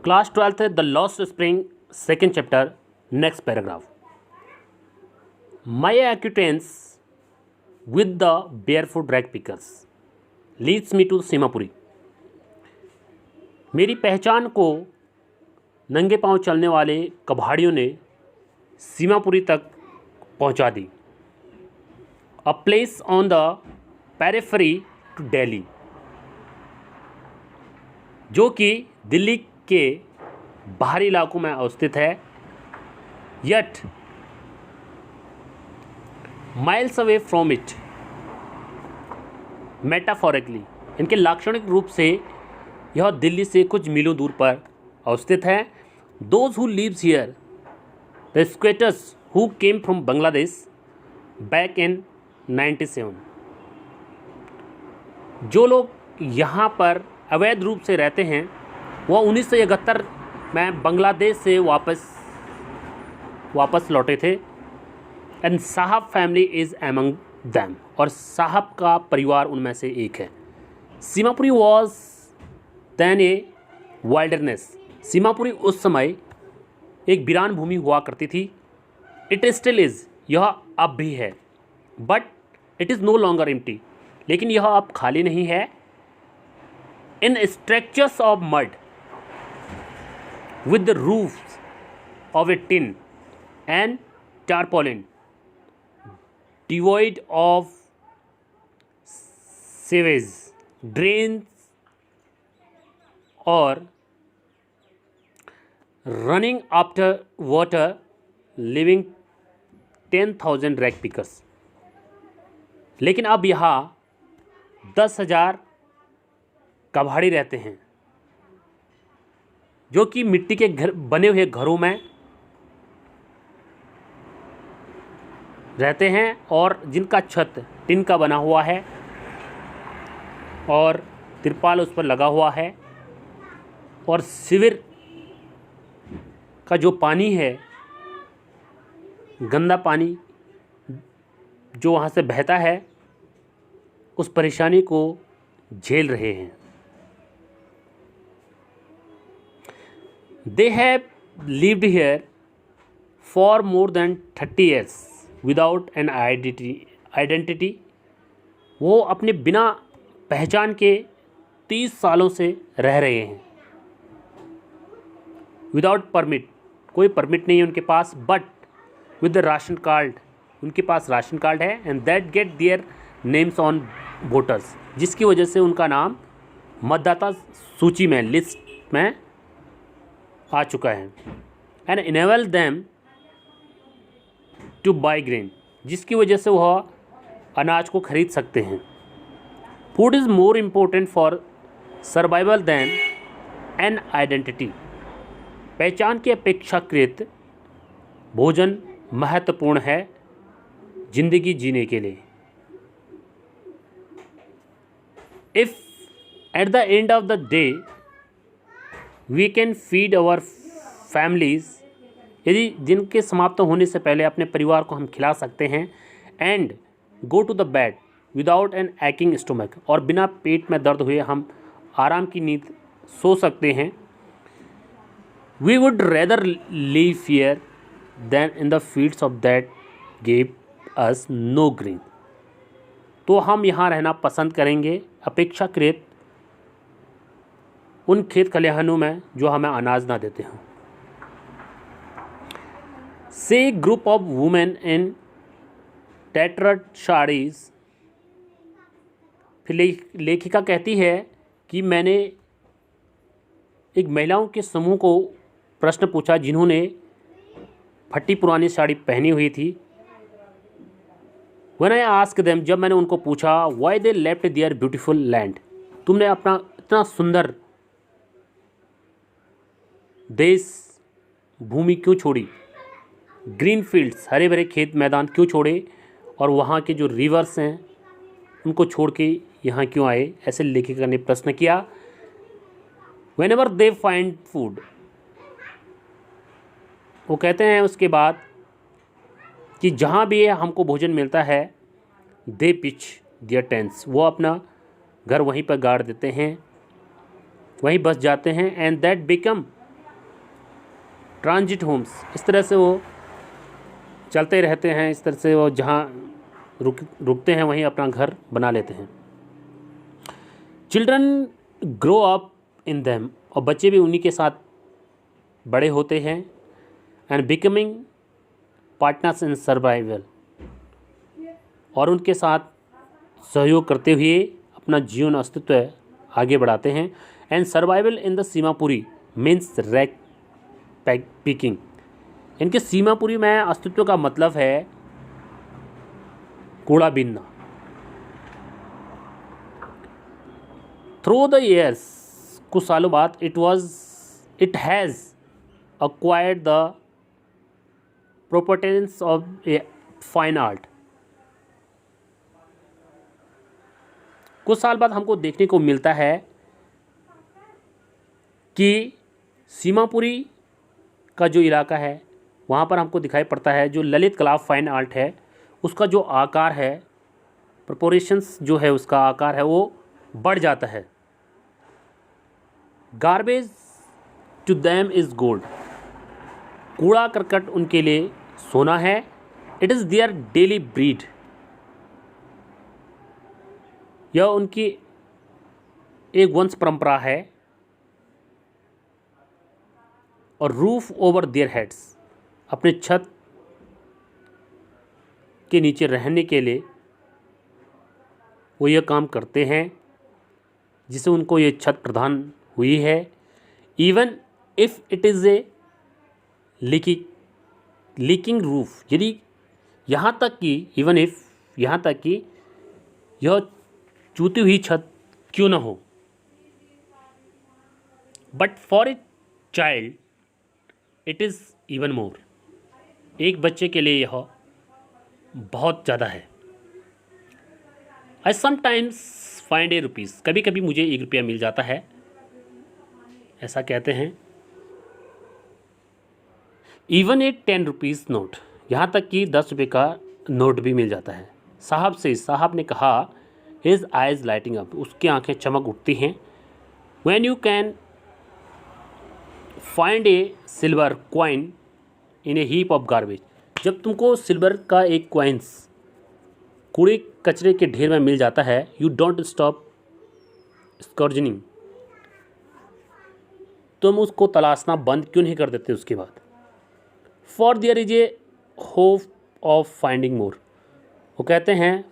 Class 12th है the lost spring second chapter next paragraph. My acquaintance with the barefoot rag pickers leads me to Seemapuri. मेरी पहचान को नंगे पांव चलने वाले कबाड़ियों ने सीमापुरी तक पहुंचा दी। A place on the periphery to Delhi, जो कि दिल्ली के बाहरी इलाकों में अवस्थित है, yet miles away from it metaphorically. इनके लाक्षणिक रूप से यह दिल्ली से कुछ मीलों दूर पर अवस्थित है। Those who lives here the squatters who came from Bangladesh back in 97। जो लोग यहाँ पर अवैध रूप से रहते हैं वह 1971 में बांग्लादेश से वापस लौटे थे। एंड साहब फैमिली इज़ एमंग दैम, और साहब का परिवार उनमें से एक है। Seemapuri was then a wilderness. Seemapuri उस समय एक वीरान भूमि हुआ करती थी। इट स्टिल इज़, यह अब भी है। But it is no longer empty, लेकिन यह अब खाली नहीं है। In structures of mud with the roofs of a tin and tarpaulin, devoid of sewage drains or running after water, living 10,000 rag pickers। लेकिन अब यहाँ 10,000 कबाड़ी रहते हैं, जो कि मिट्टी के घर बने हुए घरों में रहते हैं और जिनका छत टिन का बना हुआ है और तिरपाल उस पर लगा हुआ है। और सीवर का जो पानी है, गंदा पानी जो वहाँ से बहता है, उस परेशानी को झेल रहे हैं। They have lived here for more than 30 years without an identity। वो अपने बिना पहचान के 30 सालों से रह रहे हैं। विदाउट परमिट, कोई परमिट नहीं है उनके पास। But with the ration card, उनके पास राशन कार्ड है। And that get their names on voters, जिसकी वजह से उनका नाम मतदाता सूची में, लिस्ट में आ चुका है। And enable them to buy grain, जिसकी वजह से वह अनाज को खरीद सकते हैं। Food is more important for survival than an identity. पहचान की अपेक्षाकृत भोजन महत्वपूर्ण है जिंदगी जीने के लिए। If at the end of the day we can feed our families, यदि दिन के समाप्त होने से पहले अपने परिवार को हम खिला सकते हैं। And go to the bed without an aching stomach, और बिना पेट में दर्द हुए हम आराम की नींद सो सकते हैं। We would rather live here than in the fields of that give us no grain. तो हम यहाँ रहना पसंद करेंगे अपेक्षाकृत उन खेत खलिहानों में जो हमें अनाज ना देते हों। से group of women in tattered saris. फिर लेखिका कहती है कि मैंने एक महिलाओं के समूह को प्रश्न पूछा जिन्होंने फटी पुरानी साड़ी पहनी हुई थी। व्हेन आई आस्क देम, जब मैंने उनको पूछा, why they left their beautiful land, तुमने अपना इतना सुंदर देश भूमि क्यों छोड़ी, ग्रीन फील्ड्स, हरे भरे खेत मैदान क्यों छोड़े, और वहाँ के जो रिवर्स हैं उनको छोड़ के यहाँ क्यों आए, ऐसे लेखिका ने प्रश्न किया। When ever they find food, वो कहते हैं उसके बाद कि जहाँ भी हमको भोजन मिलता है, दे पिच दियर टेंट्स, वो अपना घर वहीं पर गाड़ देते हैं, वहीं बस जाते हैं। And that become transit homes, इस तरह से वो चलते रहते हैं, इस तरह से वो जहाँ रुकते हैं वहीं अपना घर बना लेते हैं। Children grow up in them, और बच्चे भी उन्हीं के साथ बड़े होते हैं। And becoming partners in survival, और उनके साथ सहयोग करते हुए अपना जीवन अस्तित्व आगे बढ़ाते हैं। And survival in the Seemapuri means rag picking, इनके सीमापुरी में अस्तित्व का मतलब है कूड़ा बीनना। थ्रू द ईयर्स, कुछ सालों बाद, it has acquired the properties of a fine art। कुछ साल बाद हमको देखने को मिलता है कि सीमापुरी का जो इलाका है वहाँ पर हमको दिखाई पड़ता है जो ललित कला फाइन आर्ट है, उसका जो आकार है, प्रोपोर्शंस जो है उसका आकार है, वो बढ़ जाता है। Garbage to them is gold, कूड़ा करकट उनके लिए सोना है। It is their daily bread, यह उनकी एक वंश परंपरा है। और रूफ ओवर देयर हेड्स, अपने छत के नीचे रहने के लिए वो यह काम करते हैं जिससे उनको ये छत प्रदान हुई है। Even if it is a leaking roof, यदि यहाँ तक कि इवन इफ़, यहाँ तक कि यह चूती हुई छत क्यों ना हो। But for a child it is even more, एक बच्चे के लिए यह बहुत ज़्यादा है। I sometimes find A rupees, कभी कभी मुझे 1 रुपया मिल जाता है, ऐसा कहते हैं। इवन ए 10 रुपीज़ नोट, यहाँ तक कि 10 रुपये का नोट भी मिल जाता है। साहब ने कहा, हिज आइज़ लाइटिंग अप, उसकी आंखें चमक उठती हैं। When you can find A silver coin in A heap of garbage, जब तुमको सिल्वर का एक कॉइन्स कूड़े कचरे के ढेर में मिल जाता है, यू डोंट स्टॉप स्कॉर्जनिंग, तुम उसको तलाशना बंद क्यों नहीं कर देते उसके बाद। For there is a hope of finding more, वो कहते हैं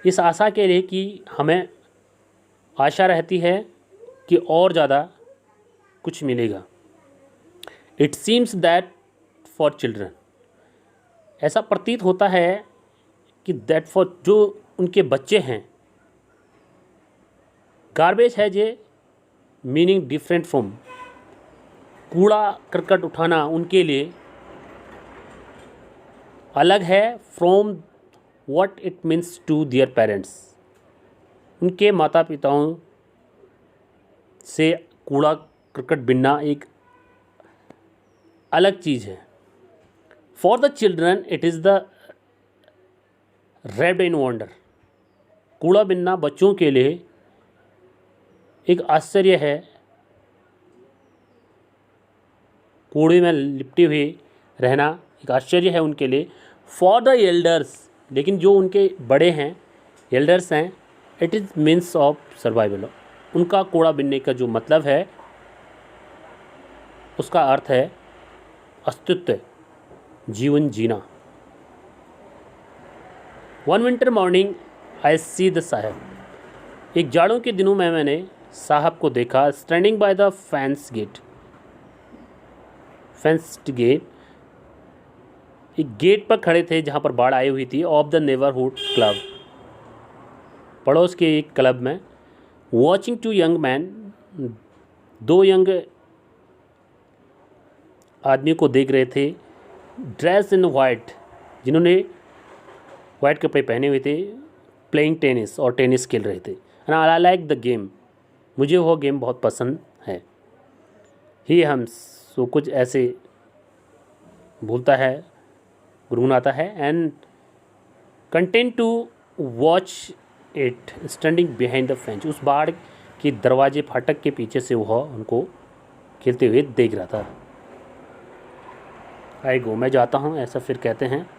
इस आशा के लिए कि हमें आशा रहती है कि और ज़्यादा कुछ मिलेगा। It seems that for children, ऐसा प्रतीत होता है कि दैट फॉर, जो उनके बच्चे हैं, गार्बेज है जे मीनिंग डिफरेंट फ्रॉम, कूड़ा करकट उठाना उनके लिए अलग है from what it means to their parents, उनके माता पिताओं से कूड़ा करकट बिनना एक अलग चीज़ है। For the children it is the wrapped in wonder, कूड़ा बिनना बच्चों के लिए एक आश्चर्य है, कूड़े में लिपटे हुए रहना एक आश्चर्य है उनके लिए। फॉर द एल्डर्स, लेकिन जो उनके बड़े हैं, एल्डर्स हैं, it is means of survival, उनका कूड़ा बिनने का जो मतलब है उसका अर्थ है अस्तित्व, जीवन जीना। One winter morning I see the Saheb, एक जाड़ों के दिनों में मैंने साहब को देखा, standing by the fenced gate, एक गेट पर खड़े थे जहाँ पर बाढ़ आई हुई थी, ऑफ द नेबरहुड क्लब, पड़ोस के एक क्लब में। Watching two young man, 2 young आदमी को देख रहे थे, ड्रेस इन वाइट, जिन्होंने वाइट कपड़े पहने हुए थे, प्लेइंग टेनिस, और टेनिस खेल रहे थे। And I like the game, मुझे वो गेम बहुत पसंद है। ही हम सो कुछ ऐसे भूलता है, गुनगुनाता है। And content to watch it standing behind the fence, उस बाढ़ के दरवाजे फाटक के पीछे से वह उनको खेलते हुए देख रहा था। आई गो, मैं जाता हूँ, ऐसा फिर कहते हैं।